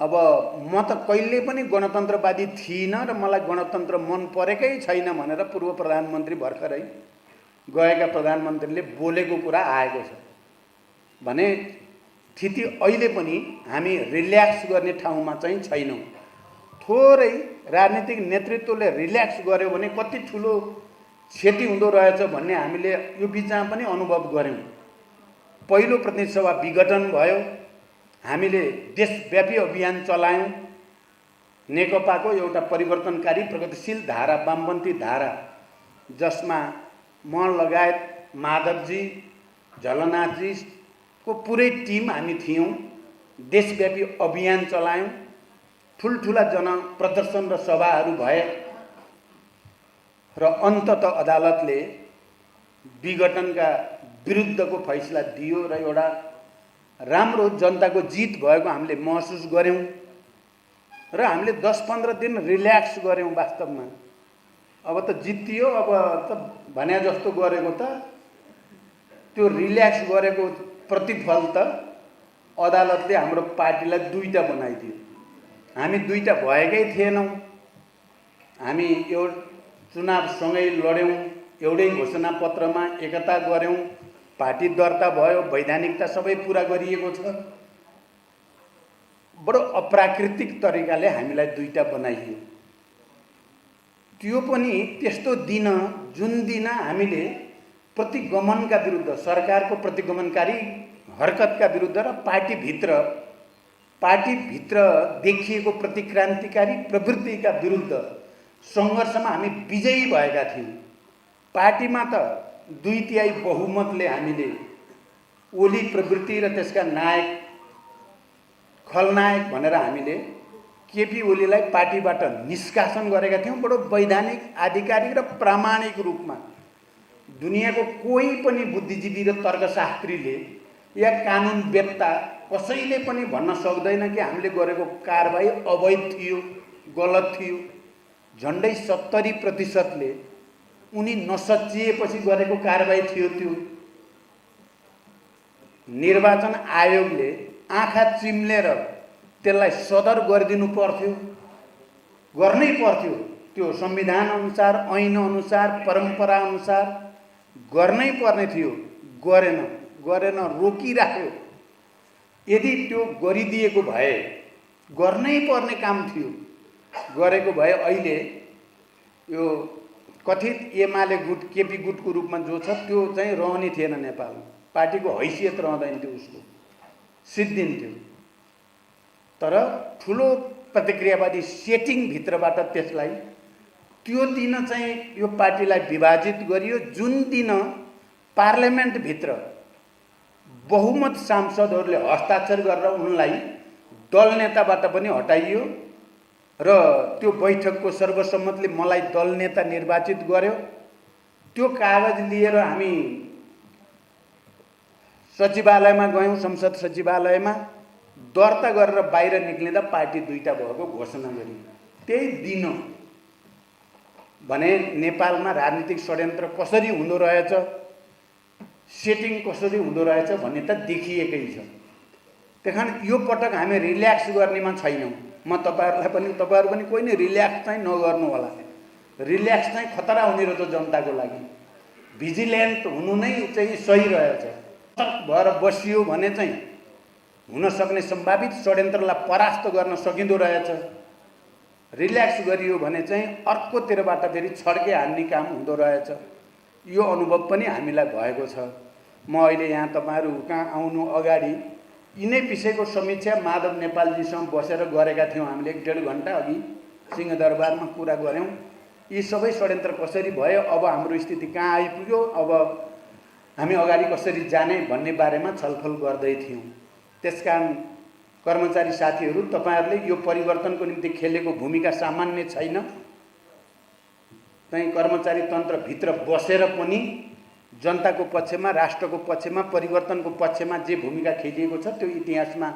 अब म त कहिले पनि गणतन्त्रवादी थिइनँ र मलाई गणतन्त्र मन परेकै छैन भनेर पूर्व प्रधानमन्त्री भर्खरै गएका प्रधानमन्त्रीले बोलेको कुरा आएको छ भने स्थिति अहिले पनि हामी रिल्याक्स गर्ने ठाउँमा चाहिँ छैनौँ। थोरै राजनीतिक नेतृत्वले रिल्याक्स गर्यो भने कति ठुलो क्षति हुँदो रहेछ भन्ने हामीले यो बिचमा पनि अनुभव गऱ्यौँ। पहिलो प्रतिनिधि सभा विघटन भयो, हामीले देशव्यापी अभियान चलायौँ। नेकपाको एउटा परिवर्तनकारी प्रगतिशील धारा, वामपन्थी धारा, जसमा म लगायत माधवजी, झलनाथजीको पुरै टिम हामी थियौँ। देशव्यापी अभियान चलायौँ, ठुल्ठुला जनप्रदर्शन र सभाहरू भए र अन्ततः अदालतले विघटनका विरुद्धको फैसला दियो र एउटा राम्रो जनताको जित भएको हामीले महसुस गऱ्यौँ र हामीले 10-15 दिन रिल्याक्स गऱ्यौँ। वास्तवमा अब त जितियो, अब त भने जस्तो गरेको त त्यो रिल्याक्स गरेको प्रतिफल त अदालतले हाम्रो पार्टीलाई दुईटा बनाइदियो। हामी दुईटा भएकै थिएनौँ। हामी यो चुनावसँगै लड्यौँ, एउटै घोषणापत्रमा एकता गऱ्यौँ, पार्टी दर्ता भयो, वैधानिकता सबै पुरा गरिएको छ। बडो अप्राकृतिक तरिकाले हामीलाई दुईटा बनाइयो। त्यो पनि त्यस्तो दिन जुन दिन हामीले प्रतिगमनका विरुद्ध, सरकारको प्रतिगमनकारी हरकतका विरुद्ध र पार्टीभित्र देखिएको प्रतिक्रान्तिकारी प्रवृत्तिका विरुद्ध सङ्घर्षमा हामी विजयी भएका थियौँ। पार्टीमा त 2/3 बहुमतले हामीले ओली प्रवृत्ति र त्यसका नायक, खलनायक भनेर हामीले केपी ओलीलाई पार्टीबाट निष्कासन गरेका थियौँ। बडो वैधानिक, आधिकारिक र प्रामाणिक रूपमा। दुनियाँको कोही पनि बुद्धिजीवी र तर्कशास्त्रीले या कानुनवेत्ता कसैले पनि भन्न सक्दैन कि हामीले गरेको कारबाही अवैध थियो, गलत थियो। झन्डै 70% उनी नसच्चिएपछि गरेको कारबाही थियो। त्यो निर्वाचन आयोगले आँखा चिम्लेर त्यसलाई सदर गरिदिनु पर्थ्यो, गर्नै पर्थ्यो। त्यो संविधान अनुसार, ऐन अनुसार, परम्परा अनुसार गर्नै पर्ने थियो। गरेन, रोकिराख्यो। यदि त्यो गरिदिएको भए, गर्नै पर्ने काम थियो, गरेको भए अहिले यो कथित एमाले गुट, केपी गुटको रूपमा जो छ त्यो चाहिँ रहने थिएन नेपालमा। पार्टीको हैसियत रहँदैन थियो, उसको सिद्धिन्थ्यो। तर ठुलो प्रतिक्रियावादी सेटिङभित्रबाट त्यसलाई त्यो दिन चाहिँ यो पार्टीलाई विभाजित गरियो। जुन दिन पार्लियामेन्टभित्र बहुमत सांसदहरूले हस्ताक्षर गरेर उनलाई दल नेताबाट पनि हटाइयो र त्यो बैठकको सर्वसम्मतले मलाई दल नेता निर्वाचित गर्यो। त्यो कागज लिएर हामी सचिवालयमा गयौँ, संसद सचिवालयमा दर्ता गरेर बाहिर निक्लिँदा पार्टी दुईटा भएको घोषणा गरियो। त्यही दिन भने नेपालमा राजनीतिक षड्यन्त्र कसरी हुँदो रहेछ, सेटिङ कसरी हुँदो रहेछ भन्ने त देखिएकै छ। त्यही यो पटक हामी रिल्याक्स गर्नेमा छैनौँ। म तपाईँहरू पनि कोही नै रिल्याक्स चाहिँ नगर्नु होला। रिल्याक्स चाहिँ खतरा हुने रहेछ जनताको लागि। भिजिलेन्ट हुनु नै चाहिँ सही रहेछ। भएर बसियो भने चाहिँ हुन सक्ने सम्भावित षड्यन्त्रलाई परास्त गर्न सकिँदो रहेछ। रिल्याक्स गरियो भने चाहिँ अर्कोतिरबाट फेरि छड्के हान्ने काम हुँदो रहेछ। यो अनुभव पनि हामीलाई भएको छ। म अहिले यहाँ तपाईँहरू कहाँ आउनु अगाडि यिनै विषयको समीक्षा माधव नेपालजीसँग बसेर गरेका थियौँ। हामीले 1.5 घन्टा अघि सिंहदरबारमा कुरा गऱ्यौँ। यी सबै षड्यन्त्र कसरी भयो, अब हाम्रो स्थिति कहाँ आइपुग्यो, अब हामी अगाडि कसरी जाने भन्ने बारेमा छलफल गर्दै थियौँ। त्यसकारण कर्मचारी साथीहरू, तपाईँहरूले यो परिवर्तनको निम्ति खेलेको भूमिका सामान्य छैन। चाहिँ कर्मचारी तन्त्रभित्र बसेर पनि जनताको पक्षमा, राष्ट्रको पक्षमा, परिवर्तनको पक्षमा जे भूमिका खेलिएको छ त्यो इतिहासमा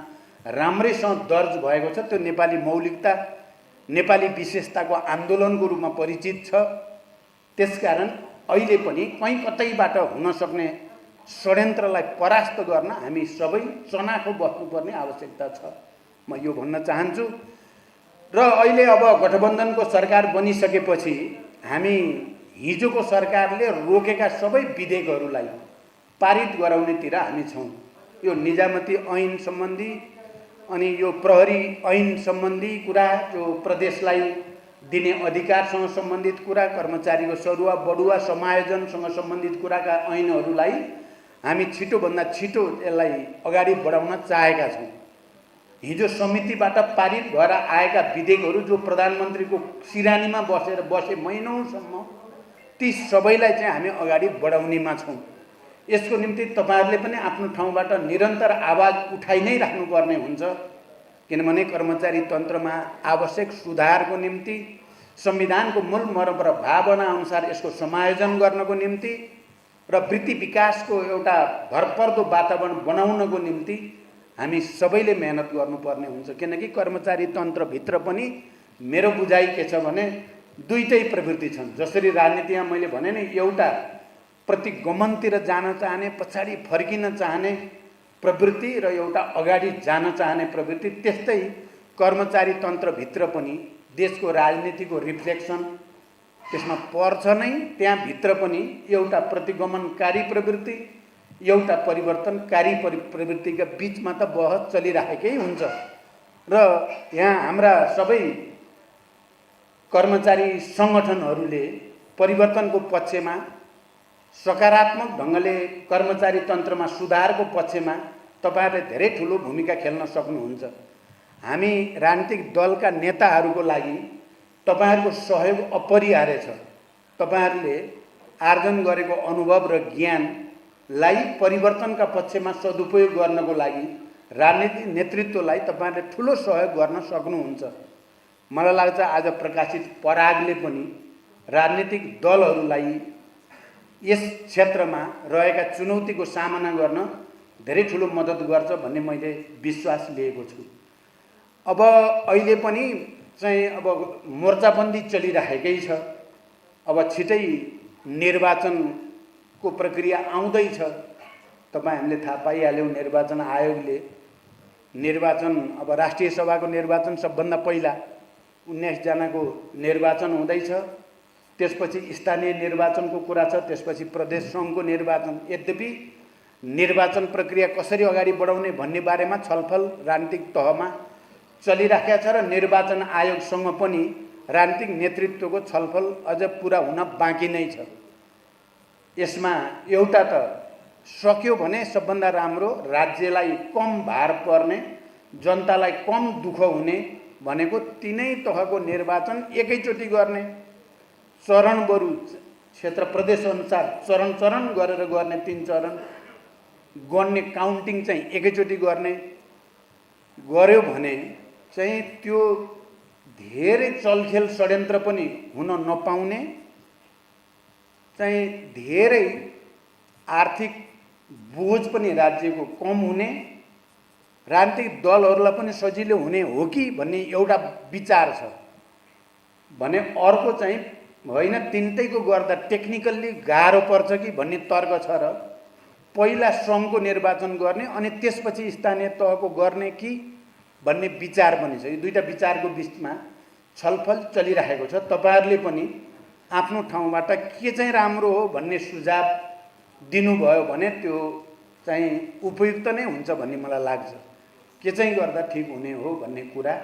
राम्रैसँग दर्ज भएको छ। त्यो नेपाली मौलिकता, नेपाली विशेषताको आन्दोलनको रूपमा परिचित छ। त्यसकारण अहिले पनि कहीँ कतैबाट हुन सक्ने षड्यन्त्रलाई परास्त गर्न हामी सबै चनाखो बस्नुपर्ने आवश्यकता छ। म यो भन्न चाहन्छु। र अहिले अब गठबन्धनको सरकार बनिसकेपछि हामी हिजोको सरकारले रोकेका सबै विधेयकहरूलाई पारित गराउनेतिर हामी छौँ। यो निजामती ऐन सम्बन्धी अनि यो प्रहरी ऐन सम्बन्धी कुरा, जो प्रदेशलाई दिने अधिकारसँग सम्बन्धित कुरा, कर्मचारीको सरुवा बढुवा समायोजनसँग सम्बन्धित कुराका ऐनहरूलाई हामी छिटोभन्दा छिटो यसलाई अगाडि बढाउन चाहेका छौँ। हिजो समितिबाट पारित भएर आएका विधेयकहरू जो प्रधानमन्त्रीको सिरानीमा बसे महिनौसम्म, ती सबैलाई चाहिँ हामी अगाडि बढाउनेमा छौँ। यसको निम्ति तपाईहरुले पनि आफ्नो ठाउँबाट निरन्तर आवाज उठाइ नै राख्नुपर्ने हुन्छ, किनभने कर्मचारी तन्त्रमा आवश्यक सुधारको निम्ति, संविधानको मूल मर्म र भावना अनुसार यसको समायोजन गर्नको निम्ति र वृत्ति विकासको एउटा भरपर्दो वातावरण बनाउनको निम्ति हामी सबैले मेहनत गर्नुपर्ने हुन्छ। किनकि कर्मचारी तन्त्रभित्र पनि मेरो बुझाइ के छ भने दुईटै प्रवृत्ति छन्। जसरी राजनीतिमा मैले भने नि, एउटा प्रतिगमनतिर जान चाहने, पछाडि फर्किन चाहने प्रवृत्ति र एउटा अगाडि जान चाहने प्रवृत्ति, त्यस्तै कर्मचारी तन्त्रभित्र पनि देशको राजनीतिको रिफ्लेक्सन त्यसमा पर्छ नै। त्यहाँभित्र पनि एउटा प्रतिगमनकारी प्रवृत्ति, एउटा परिवर्तनकारी प्रवृत्तिका बीचमा त बहस चलिरहेकै हुन्छ। र यहाँ हाम्रा सबै कर्मचारी सङ्गठनहरूले परिवर्तनको पक्षमा, सकारात्मक ढङ्गले कर्मचारी तन्त्रमा सुधारको पक्षमा तपाईहरुले धेरै ठुलो भूमिका खेल्न सक्नुहुन्छ। हामी राजनीतिक दलका नेताहरूको लागि तपाईहरुको सहयोग अपरिहार्य छ। तपाईहरुले आर्जन गरेको अनुभव र ज्ञानलाई परिवर्तनका पक्षमा सदुपयोग गर्नको लागि राजनीतिक नेतृत्वलाई तपाईहरुले ठुलो सहयोग गर्न सक्नुहुन्छ। मलाई लाग्छ आज प्रकाशित परागले पनि राजनीतिक दलहरूलाई यस क्षेत्रमा रहेका चुनौतीको सामना गर्न धेरै ठुलो मद्दत गर्छ भन्ने मैले विश्वास लिएको छु। अब अहिले पनि चाहिँ अब मोर्चाबन्दी चलिरहेकै छ। अब छिटै निर्वाचनको प्रक्रिया आउँदैछ। तपाईहरुले थाहा पाइहाल्यौ, निर्वाचन आयोगले निर्वाचन, अब राष्ट्रिय सभाको निर्वाचन सबभन्दा पहिला 19 जनाको निर्वाचन हुँदैछ। त्यसपछि स्थानीय निर्वाचनको कुरा छ, त्यसपछि प्रदेश सङ्घको निर्वाचन। यद्यपि निर्वाचन प्रक्रिया कसरी अगाडि बढाउने भन्ने बारेमा छलफल राजनीतिक तहमा चलिराखेको छ र निर्वाचन आयोगसँग पनि राजनीतिक नेतृत्वको छलफल अझ पुरा हुन बाँकी नै छ। यसमा एउटा त सक्यो भने सबभन्दा राम्रो, राज्यलाई कम भार पर्ने, जनतालाई कम दुःख हुने भनेको तीनै तहको निर्वाचन एकैचोटि गर्ने, चरणबरू क्षेत्र प्रदेश अनुसार चरण चरण गरेर गर्ने, 3 चरण गर्ने, काउन्टिङ चाहिँ एकैचोटि गर्ने गर्यो भने चाहिँ त्यो धेरै चलखेल षड्यन्त्र पनि हुन नपाउने, चाहिँ धेरै आर्थिक बोझ पनि राज्यको कम हुने, राजनीतिक दलहरूलाई पनि सजिलो हुने हो कि भन्ने एउटा विचार छ भने अर्को चाहिँ होइन, तिनटैको गर्दा टेक्निकल्ली गाह्रो पर्छ कि भन्ने तर्क छ र पहिला सङ्घको निर्वाचन गर्ने अनि त्यसपछि स्थानीय तहको गर्ने कि भन्ने विचार पनि छ। यो दुईटा विचारको बीचमा छलफल चलिरहेको छ। तपाईहरुले पनि आफ्नो ठाउँबाट के चाहिँ राम्रो हो भन्ने सुझाव दिनुभयो भने त्यो चाहिँ उपयुक्त नै हुन्छ भन्ने मलाई लाग्छ। के चाहिँ गर्दा ठिक हुने हो भन्ने कुरा।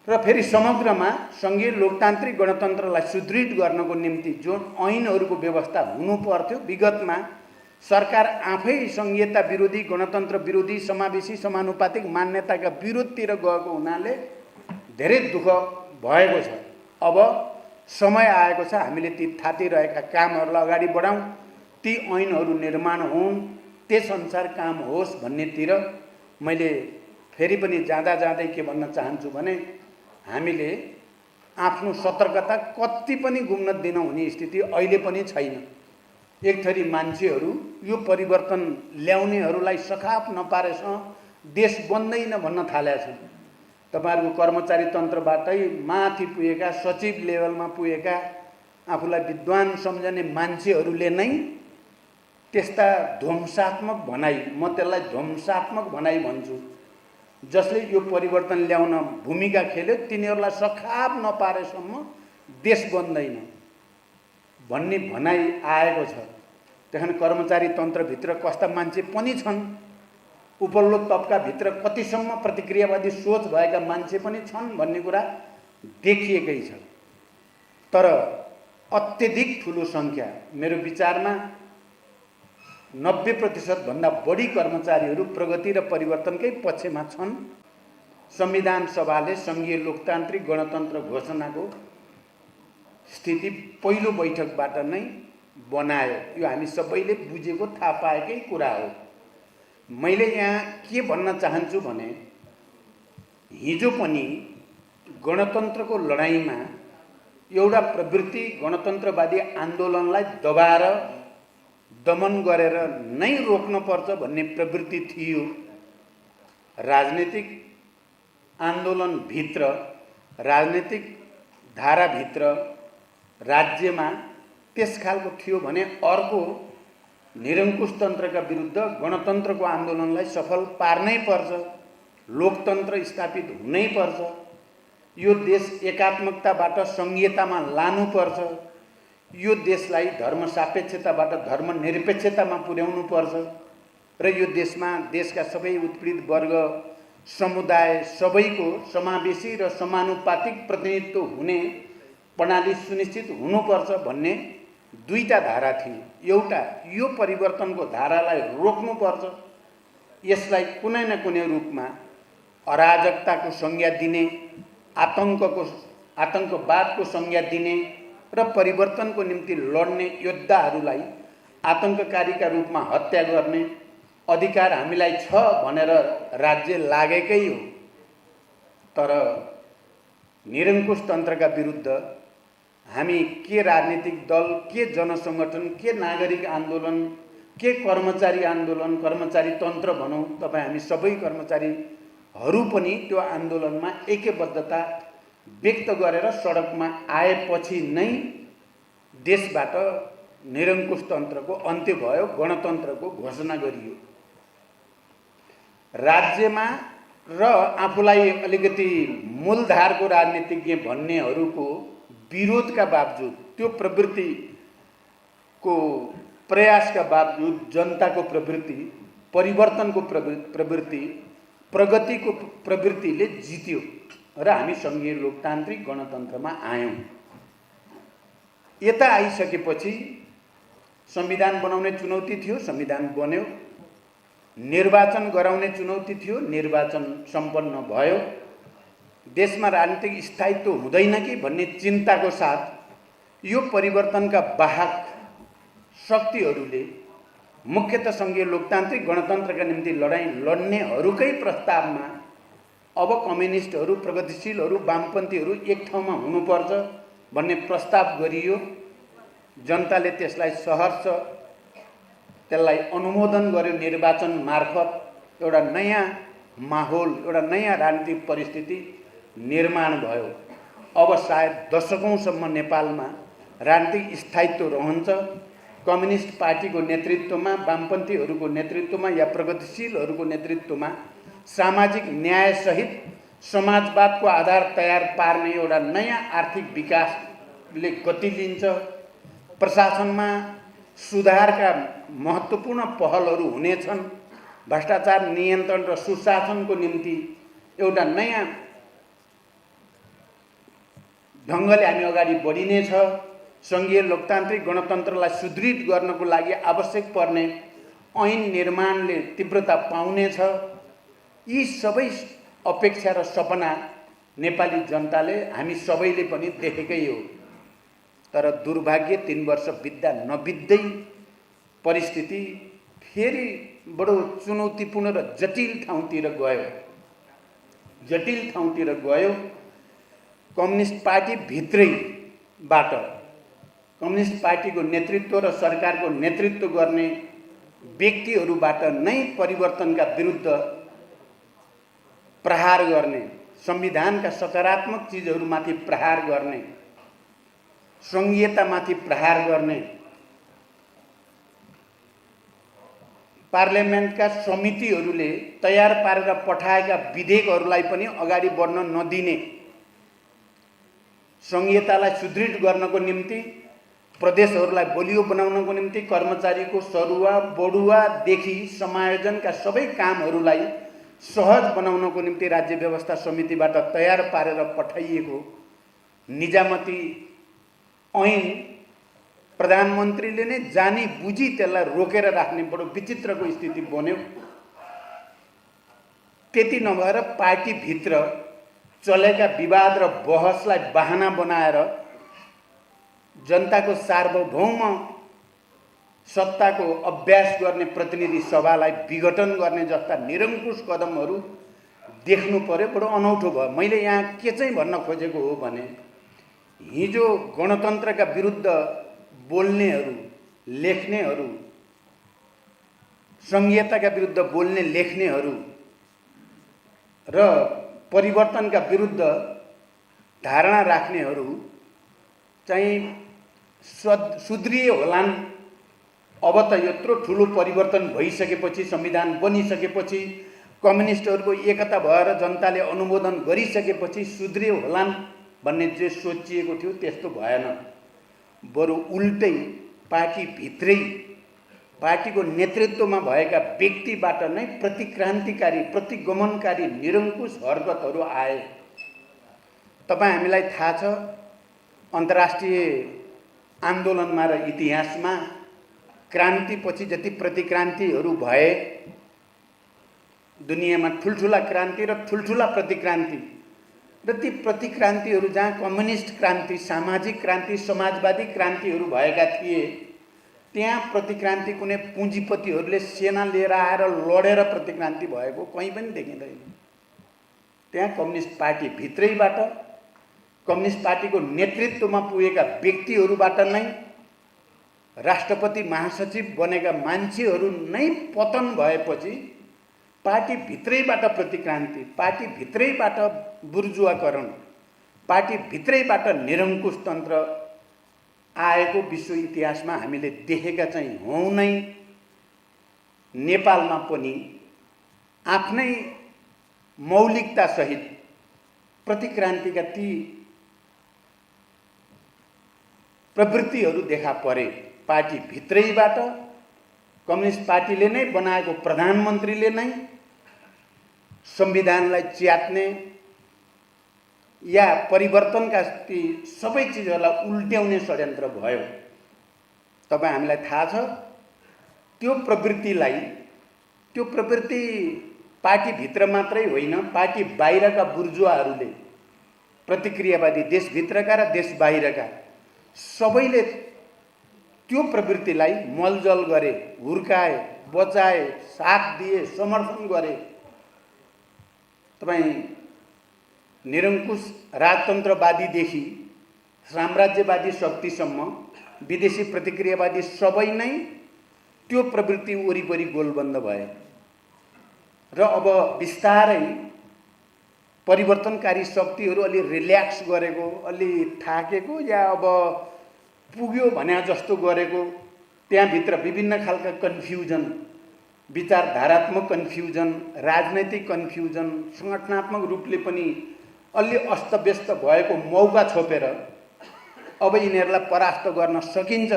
र फेरि समग्रमा सङ्घीय लोकतान्त्रिक गणतन्त्रलाई सुदृढ गर्नको निम्ति जुन ऐनहरूको व्यवस्था हुनु पर्थ्यो, विगतमा सरकार आफै सङ्घीयता विरोधी, गणतन्त्र विरोधी, समावेशी समानुपातिक मान्यताका विरोधतिर गएको हुनाले धेरै दुःख भएको छ। अब समय आएको छ हामीले ती थातिरहेका कामहरूलाई अगाडि बढाउँ, ती ऐनहरू निर्माण हुन्, त्यसअनुसार काम होस् भन्नेतिर मैले फेरि पनि जाँदा जाँदै के भन्न चाहन्छु भने हामीले आफ्नो सतर्कता कति पनि गुम्न दिन हुने स्थिति अहिले पनि छैन। एक थरी मान्छेहरू यो परिवर्तन ल्याउनेहरूलाई सखाप नपारेसम्म देश बन्दैन भन्न थालेका छन्। तपाईहरुको कर्मचारी तन्त्रबाटै माथि पुगेका, सचिव लेभलमा पुगेका, आफूलाई विद्वान सम्झने मान्छेहरूले नै त्यस्ता ध्वंसात्मक भनाइ, म त्यसलाई ध्वंसात्मक भनाइ भन्छु, जसले यो परिवर्तन ल्याउन भूमिका खेल्यो तिनीहरूलाई सखाप नपारेसम्म देश बन्दैन भन्ने भनाइ आएको छ। त्यहाँ कर्मचारी तन्त्रभित्र कस्ता मान्छे पनि छन्, उपल्लो तबकाभित्र कतिसम्म प्रतिक्रियावादी सोच भएका मान्छे पनि छन् भन्ने कुरा देखिएकै छ। तर अत्यधिक ठुलो सङ्ख्या, मेरो विचारमा 90% भन्दा बढी कर्मचारीहरू प्रगति र परिवर्तनकै पक्षमा छन्। संविधान सभाले सङ्घीय लोकतान्त्रिक गणतन्त्र घोषणाको स्थिति पहिलो बैठकबाट नै बनायो। यो हामी सबैले बुझेको थाहा पाएकै कुरा हो। मैले यहाँ के भन्न चाहन्छु भने हिजो पनि गणतन्त्रको लडाईँमा एउटा प्रवृत्ति गणतन्त्रवादी आन्दोलनलाई दबाएर दमन गरेर नै रोक्नुपर्छ भन्ने प्रवृत्ति थियो। राजनीतिक आन्दोलनभित्र, राजनीतिक धाराभित्र राज्यमा त्यस खालको थियो भने अर्को निरङ्कुश तन्त्रका विरुद्ध गणतन्त्रको आन्दोलनलाई सफल पार्नै पर्छ, लोकतन्त्र स्थापित हुनै पर्छ, यो देश एकात्मकताबाट सङ्घीयतामा लानुपर्छ, यो देशलाई धर्मसापेक्षताबाट धर्मनिरपेक्षतामा पुर्याउनु पर्छ र यो देशमा देशका सबै उत्पीडित वर्ग समुदाय सबैको समावेशी र समानुपातिक प्रतिनिधित्व हुने प्रणाली सुनिश्चित हुनुपर्छ भन्ने दुईटा धारा थिए। एउटा यो परिवर्तनको धारालाई रोक्नुपर्छ, यसलाई कुनै न कुनै रूपमा अराजकताको संज्ञा दिने, आतङ्कवादको संज्ञा दिने र परिवर्तनको निम्ति लड्ने योद्धाहरूलाई आतङ्ककारीका रूपमा हत्या गर्ने अधिकार हामीलाई छ भनेर राज्य लागेकै हो। तर निरङ्कुश तन्त्रका विरुद्ध हामी के राजनीतिक दल, के जनसङ्गठन, के नागरिक आन्दोलन, के कर्मचारी आन्दोलन, कर्मचारी तन्त्र भनौँ, तपाईँ हामी सबै कर्मचारीहरू पनि त्यो आन्दोलनमा ऐक्यबद्धता व्यक्त गरेर सडकमा आएपछि नै देशबाट निरङ्कुश तन्त्रको अन्त्य भयो, गणतन्त्रको घोषणा गरियो। राज्यमा र आफूलाई अलिकति मूलधारको राजनीतिज्ञ भन्नेहरूको विरोधका बावजुद, त्यो प्रवृत्तिको प्रयासका बावजुद जनताको प्रवृत्ति, परिवर्तनको प्रवृत्ति, प्रगतिको प्रवृत्तिले जित्यो र हामी सङ्घीय लोकतान्त्रिक गणतन्त्रमा आयौँ। यता आइसकेपछि संविधान बनाउने चुनौती थियो, संविधान बन्यो। निर्वाचन गराउने चुनौती थियो, निर्वाचन सम्पन्न भयो। देशमा राजनीतिक स्थायित्व हुँदैन कि भन्ने चिन्ताको साथ यो परिवर्तनका वाहक शक्तिहरूले, मुख्यतः सङ्घीय लोकतान्त्रिक गणतन्त्रका निम्ति लडाईँ लड्नेहरूकै प्रस्तावमा अब कम्युनिस्टहरू, प्रगतिशीलहरू, वामपन्थीहरू एक ठाउँमा हुनुपर्छ भन्ने प्रस्ताव गरियो। जनताले त्यसलाई सहर्ष, त्यसलाई अनुमोदन गर्यो। निर्वाचन मार्फत एउटा नयाँ माहौल, एउटा नयाँ राजनीतिक परिस्थिति निर्माण भयो। अब सायद दशकौँसम्म नेपालमा राजनीतिक स्थायित्व रहन्छ। कम्युनिस्ट पार्टीको नेतृत्वमा, वामपन्थीहरूको नेतृत्वमा या प्रगतिशीलहरूको नेतृत्वमा सामाजिक न्यायसहित समाजवादको आधार तयार पार्ने एउटा नयाँ आर्थिक विकासले गति लिन्छ। प्रशासनमा सुधारका महत्त्वपूर्ण पहलहरू हुनेछन्। भ्रष्टाचार नियन्त्रण र सुशासनको निम्ति एउटा नयाँ ढङ्गले हामी अगाडि बढिनेछ। सङ्घीय लोकतान्त्रिक गणतन्त्रलाई सुदृढ गर्नको लागि आवश्यक पर्ने ऐन निर्माणले तीव्रता पाउनेछ। यी सबै अपेक्षा र सपना नेपाली जनताले, हामी सबैले पनि देखेकै हो। तर दुर्भाग्य 3 वर्ष बित्दा नबित्दै परिस्थिति फेरि बडो चुनौतीपूर्ण र जटिल ठाउँतिर गयो। कम्युनिस्ट पार्टी भित्रैबाट, कम्युनिस्ट पार्टीको नेतृत्व र सरकारको नेतृत्व गर्ने व्यक्तिहरूबाट नै परिवर्तनका विरुद्ध प्रहार गर्ने, संविधानका सकारात्मक चिजहरूमाथि प्रहार गर्ने, सङ्घीयतामाथि प्रहार गर्ने पार्लियामेन्टका समितिहरूले तयार पारेर पठाएका विधेयकहरूलाई पनि अगाडि बढ्न नदिने, संहितालाई सुदृढ गर्नको निम्ति, प्रदेशहरूलाई बलियो बनाउनको निम्ति कर्मचारीको सरुवा बढुवादेखि समायोजनका सबै कामहरूलाई सहज बनाउनको निम्ति राज्य व्यवस्था समितिबाट तयार पारेर पठाइएको निजामती ऐन प्रधानमन्त्रीले नै जानी बुझी त्यसलाई रोकेर राख्ने बडो विचित्रको स्थिति बन्यो। त्यति नभएर पार्टीभित्र चलेका विवाद र बहसलाई बहाना बनाएर जनताको सार्वभौम सत्ताको अभ्यास गर्ने प्रतिनिधि सभालाई विघटन गर्ने जस्ता निरङ्कुश कदमहरू देख्नु पर्यो। बडो अनौठो भयो। मैले यहाँ के चाहिँ भन्न खोजेको हो भने, हिजो गणतन्त्रका विरुद्ध बोल्नेहरू, लेख्नेहरू, संहिताका विरुद्ध बोल्ने लेख्नेहरू र परिवर्तनका विरुद्ध धारणा राख्नेहरू चाहिँ सुध्रिए होलान्। अब त यत्रो ठुलो परिवर्तन भइसकेपछि, संविधान बनिसकेपछि, कम्युनिस्टहरूको एकता भएर जनताले अनुमोदन गरिसकेपछि सुध्रिए होलान् भन्ने जे सोचिएको थियो त्यस्तो भएन। बरु उल्टै पार्टीभित्रै पार्टीको नेतृत्वमा भएका व्यक्तिबाट नै प्रतिक्रान्तिकारी, प्रतिगमनकारी निरङ्कुश हरकतहरू आए। तपाईँ हामीलाई थाहा छ, अन्तर्राष्ट्रिय आन्दोलनमा र इतिहासमा क्रान्तिपछि जति प्रतिक्रान्तिहरू भए, दुनियाँमा ठुल्ठुला क्रान्ति र ठुल्ठुला प्रतिक्रान्ति, र ती प्रतिक्रान्तिहरू जहाँ कम्युनिस्ट क्रान्ति, सामाजिक क्रान्ति, समाजवादी क्रान्तिहरू भएका थिए, त्यहाँ प्रतिक्रान्ति कुनै पुँजीपतिहरूले सेना लिएर आएर लडेर प्रतिक्रान्ति भएको कहीँ पनि देखिँदैन। त्यहाँ कम्युनिस्ट पार्टी भित्रैबाट, कम्युनिस्ट पार्टीको नेतृत्वमा पुगेका व्यक्तिहरूबाट नै, राष्ट्रपति महासचिव बनेका मान्छेहरू नै पतन भएपछि पार्टी भित्रैबाट प्रतिक्रान्ति, पार्टी भित्रैबाट बुर्जुवाकरण, पार्टी भित्रैबाट निरङ्कुश तन्त्र आएको विश्व इतिहासमा हामीले देखेका चाहिँ हौँ नै। नेपालमा पनि आफ्नै मौलिकतासहित प्रतिक्रान्तिका ती प्रवृत्तिहरू देखा परे। पार्टी भित्रैबाट कम्युनिस्ट पार्टीले नै बनाएको प्रधानमन्त्रीले नै संविधानलाई च्यात्ने या परिवर्तनका ती सबै चिजहरूलाई उल्ट्याउने षड्यन्त्र भयो। तपाईँ हामीलाई थाहा छ, त्यो प्रवृत्ति पार्टीभित्र मात्रै होइन, पार्टी बाहिरका बुर्जुवाहरूले, प्रतिक्रियावादी देशभित्रका र देश बाहिरका सबैले त्यो प्रवृत्तिलाई मलजल गरे, हुर्काए, बचाए, साथ दिए, समर्थन गरे। तपाईँ निरङ्कुश राजतन्त्रवादीदेखि साम्राज्यवादी शक्तिसम्म विदेशी प्रतिक्रियावादी सबै नै त्यो प्रवृत्ति वरिपरि गोलबन्द भए र अब बिस्तारै परिवर्तनकारी शक्तिहरू अलि रिल्याक्स गरेको, अलि थाकेको या अब पुग्यो भने जस्तो गरेको, त्यहाँभित्र विभिन्न खालका कन्फ्युजन, विचारधारात्मक कन्फ्युजन, राजनैतिक कन्फ्युजन, सङ्गठनात्मक रूपले पनि अलि अस्तव्यस्त भएको मौका छोपेर अब यिनीहरूलाई परास्त गर्न सकिन्छ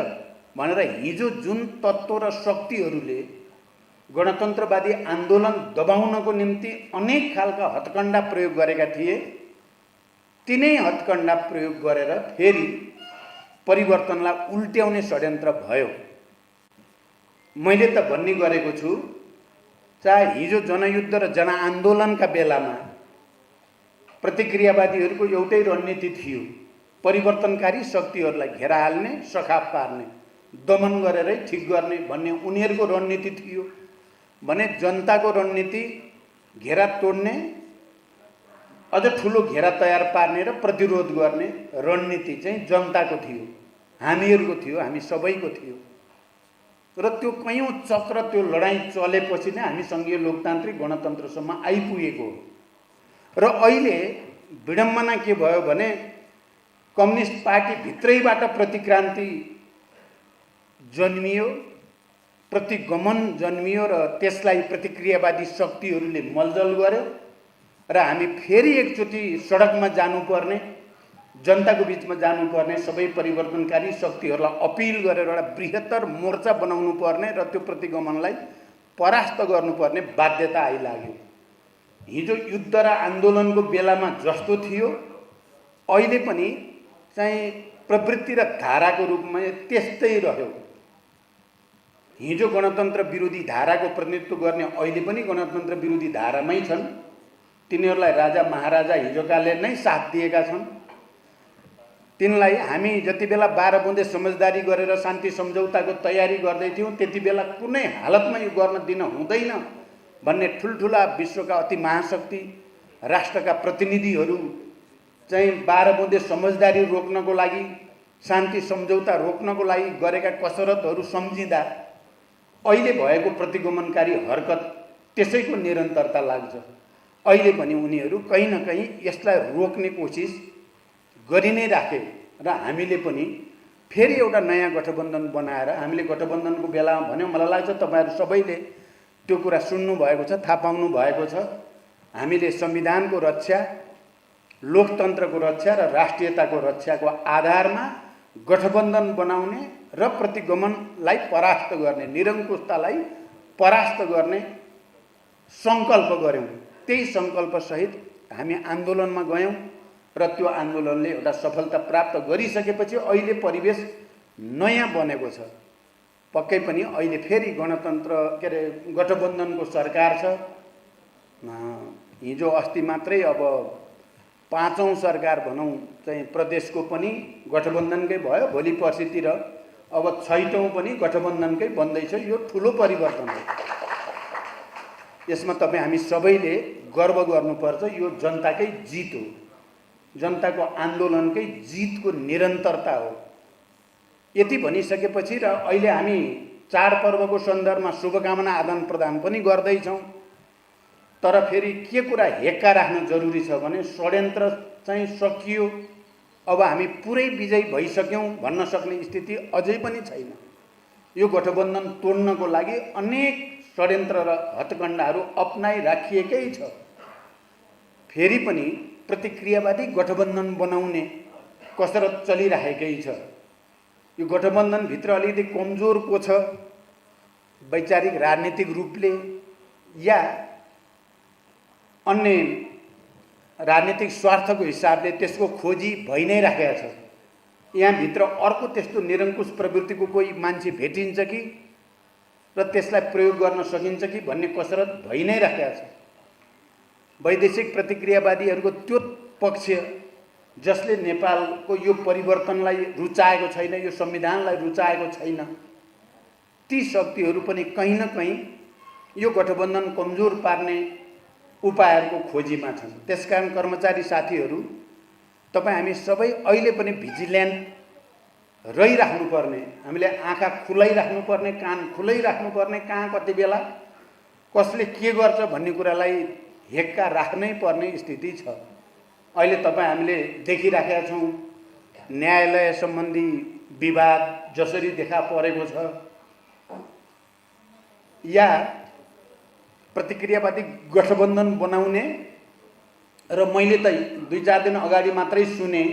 भनेर हिजो जुन तत्त्व र शक्तिहरूले गणतन्त्रवादी आन्दोलन दबाउनको निम्ति अनेक खालका हत्कण्डा प्रयोग गरेका थिए, तिनै हत्कण्डा प्रयोग गरेर फेरि परिवर्तनलाई उल्ट्याउने षड्यन्त्र भयो। मैले त भन्ने गरेको छु, चाहे हिजो जनयुद्ध र जनआन्दोलनका बेलामा प्रतिक्रियावादीहरूको एउटै रणनीति थियो, परिवर्तनकारी शक्तिहरूलाई घेरा हाल्ने, सखाप पार्ने, दमन गरेरै ठिक गर्ने भन्ने उनीहरूको रणनीति थियो भने जनताको रणनीति घेरा तोड्ने, अझ ठुलो घेरा तयार पार्ने र प्रतिरोध गर्ने रणनीति चाहिँ जनताको थियो, हामीहरूको थियो, हामी सबैको थियो। र त्यो कयौँ चक्र त्यो लडाईँ चलेपछि नै हामी सङ्घीय लोकतान्त्रिक गणतन्त्रसम्म आइपुगेको हो। र अहिले विडम्बना के भयो भने कम्युनिस्ट पार्टी भित्रैबाट प्रतिक्रान्ति जन्मियो, प्रतिगमन जन्मियो र त्यसलाई प्रतिक्रियावादी शक्तिहरूले मलजल गर्यो र हामी फेरि एकचोटि सडकमा जानुपर्ने, जनताको बिचमा जानुपर्ने, सबै परिवर्तनकारी शक्तिहरूलाई अपिल गरेर एउटा बृहत्तर मोर्चा बनाउनु पर्ने र त्यो प्रतिगमनलाई परास्त गर्नुपर्ने बाध्यता आइलाग्यो। हिजो युद्ध र आन्दोलनको बेलामा जस्तो थियो अहिले पनि चाहिँ प्रवृत्ति र धाराको रूपमा त्यस्तै रह्यो। हिजो गणतन्त्र विरोधी धाराको प्रतिनिधित्व गर्ने अहिले पनि गणतन्त्र विरोधी धारामै छन्। तिनीहरूलाई राजा महाराजा हिजोकाले नै साथ दिएका छन्। तिनलाई हामी जति बेला 12 बुँदे समझदारी गरेर शान्ति सम्झौताको तयारी गर्दै थियौँ त्यति बेला कुनै हालतमा यो गर्न दिन हुँदैन भन्ने ठुल्ठुला विश्वका अति महाशक्ति राष्ट्रका प्रतिनिधिहरू चाहिँ 12 बुँदे समझदारी रोक्नको लागि, शान्ति सम्झौता रोक्नको लागि गरेका कसरतहरू सम्झिँदा अहिले भएको प्रतिगमनकारी हरकत त्यसैको निरन्तरता लाग्छ। अहिले पनि उनीहरू कहीँ न कहीँ यसलाई रोक्ने कोसिस गरि नै राखे र हामीले पनि फेरि एउटा नयाँ गठबन्धन बनाएर हामीले गठबन्धनको बेलामा भन्यौँ, मलाई लाग्छ तपाईहरु सबैले त्यो कुरा सुन्नु भएको छ, थाहा पाउनु भएको छ। हामीले संविधानको रक्षा, लोकतन्त्रको रक्षा र राष्ट्रियताको रक्षाको आधारमा गठबन्धन बनाउने र प्रतिगमनलाई परास्त गर्ने, निरङ्कुशतालाई परास्त गर्ने संकल्प गर्यौं। त्यही संकल्प सहित हामी आन्दोलनमा गयौं र त्यो आन्दोलनले एउटा सफलता प्राप्त गरिसकेपछि अहिले परिवेश नयाँ बनेको छ। पक्कै पनि अहिले फेरि गणतन्त्र के अरे गठबन्धनको सरकार छ। हिजो अस्ति मात्रै अब 5औं सरकार भनौं चाहिँ प्रदेशको पनि गठबन्धनकै भयो, भोलि पर्सितिर अब 6औं पनि गठबन्धनकै बन्दैछ। यो ठुलो परिवर्तन हो। यसमा तपाईँ हामी सबैले गर्व गर्नुपर्छ। यो जनताकै जित हो, जनताको आन्दोलनकै जितको निरन्तरता हो। यति भनिसकेपछि र अहिले हामी चाडपर्वको सन्दर्भमा शुभकामना आदान प्रदान पनि गर्दैछौँ। तर फेरि के कुरा हेक्का राख्न जरुरी छ भने षड्यन्त्र चाहिँ सकियो, अब हामी पुरै विजयी भइसक्यौँ भन्न सक्ने स्थिति अझै पनि छैन। यो गठबन्धन तोड्नको लागि अनेक षड्यन्त्र र हत्कण्डाहरू अपनाइ राखिएकै छ। फेरि पनि प्रतिक्रियावादी गठबन्धन बनाउने कसरत चलिरहेकै छ। यो गठबन्धनभित्र अलिकति कमजोर को छ, वैचारिक राजनीतिक रूपले या अन्य राजनीतिक स्वार्थको हिसाबले त्यसको खोजी भइ नै राखेको छ। यहाँ भित्र अर्को त्यस्तो निरङ्कुश प्रवृत्तिको कोही मान्छे भेटिन्छ कि र त्यसलाई प्रयोग गर्न सकिन्छ कि भन्ने कसरत भइ नै राखेको छ। वैदेशिक प्रतिक्रियावादीहरूको त्यो पक्ष जसले नेपालको यो परिवर्तनलाई रुचाएको छैन, यो संविधानलाई रुचाएको छैन, ती शक्तिहरू पनि कहीँ न कहीँ यो गठबन्धन कमजोर पार्ने उपायहरूको खोजीमा छन्। त्यसकारण कर्मचारी साथीहरू, तपाईँ हामी सबै अहिले पनि भिजिलेन्ट रहिराख्नुपर्ने, हामीले आँखा खुलाइराख्नुपर्ने, कान खुलाइराख्नुपर्ने, कहाँ कति बेला कसले के गर्छ भन्ने कुरालाई हेक्का राख्नै पर्ने स्थिति छ। अहिले तपाईँ हामीले देखिराखेका छौँ न्यायालय सम्बन्धी विवाद जसरी देखा परेको छ, या प्रतिक्रियावादी गठबन्धन बनाउने र मैले त 2-4 दिन अगाडि मात्रै सुने